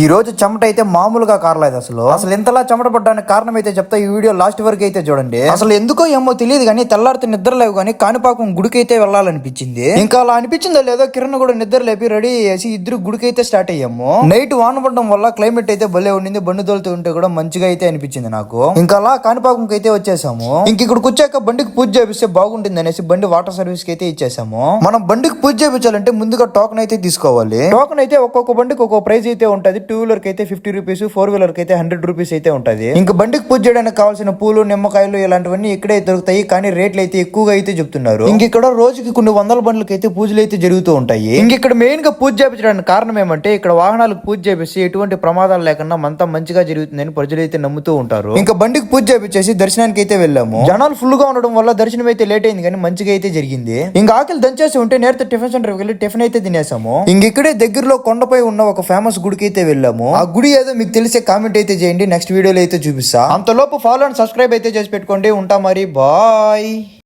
ఈ రోజు చెమట అయితే మామూలుగా కారలేదు. అసలు ఇంతలా చెమట పడ్డానికి కారణం అయితే చెప్తా. ఈ వీడియో లాస్ట్ వరకు అయితే చూడండి. అసలు ఎందుకో ఏమో తెలియదు కానీ తెల్లారితే నిద్ర లేవు కానీ కాణిపాకం గుడికి అయితే వెళ్ళాలనిపించింది. ఇంకా అలా అనిపించిందో లేదో కిరణ్ కూడా నిద్ర లేపి రెడీ చేసి ఇద్దరు గుడికి అయితే స్టార్ట్ అయ్యాము. నైట్ వాన పడడం వల్ల క్లైమేట్ అయితే భలే ఉండింది. బండి తోలుతూ ఉంటే కూడా మంచిగా అయితే అనిపించింది నాకు. ఇంకా అలా కాణిపాకం అయితే వచ్చేసాము. ఇంక ఇక్కడికి వచ్చాక బండికి పూజ చేపిస్తే బాగుంటుంది అనేసి బండి వాటర్ సర్వీస్ కి అయితే ఇచ్చేసాము. మనం బండికి పూజ చేయించాలంటే ముందుగా టోకెన్ అయితే తీసుకోవాలి. టోకెన్ అయితే ఒక్కొక్క బండికి ఒక్కొక్క ప్రైస్ అయితే ఉంటది. 2 వీలర్ కి అయితే 50 రూపీస్, 4 వీలర్ కి అయితే 100 రూపీస్ అయితే ఉంటది. ఇంకా బండికి పూజ చేయడానికి కావాల్సిన పూలు, నిమ్మకాయలు ఇలాంటివన్నీ ఇక్కడే దొరుకుతాయి. కానీ రేట్లు అయితే ఎక్కువగా అయితే చెప్తున్నారు. ఇంక ఇక్కడ రోజుకి కొన్ని వందల బండ్లకి అయితే పూజలు అయితే జరుగుతూ ఉంటాయి. ఇంక ఇక్కడ మెయిన్ గా పూజ చేయించడానికి కారణం ఏమంటే ఇక్కడ వాహనాలకు పూజ చేపిస్తే ఎటువంటి ప్రమాదాలు లేకుండా అంతా మంచిగా జరుగుతుందని ప్రజలు అయితే నమ్ముతూ ఉంటారు. ఇంకా బండికి పూజ చేపించేసి దర్శనానికి అయితే వెళ్ళాము. జనాలు ఫుల్ గా ఉండడం వల్ల దర్శనం అయితే లేట్ అయింది కానీ మంచిగా అయితే జరిగింది. ఇంకా ఆకలి దంచేసి ఉంటే నేరుతో టిఫిన్ సెంటర్ వెళ్ళి టిఫిన్ అయితే తినేసాము. ఇంక ఇక్కడే దగ్గరలో కొండపై ఉన్న ఒక ఫేమస్ గుడికి అయితే వెళ్ళాము. ఆ గుడి ఏదో మీకు తెలిసే కామెంట్ అయితే చేయండి. నెక్స్ట్ వీడియోలో అయితే చూపిస్తా. అంతలోపు ఫాలో అండ్ సబ్స్క్రైబ్ అయితే చేసి పెట్టుకోండి. ఉంటా మరి, బాయ్.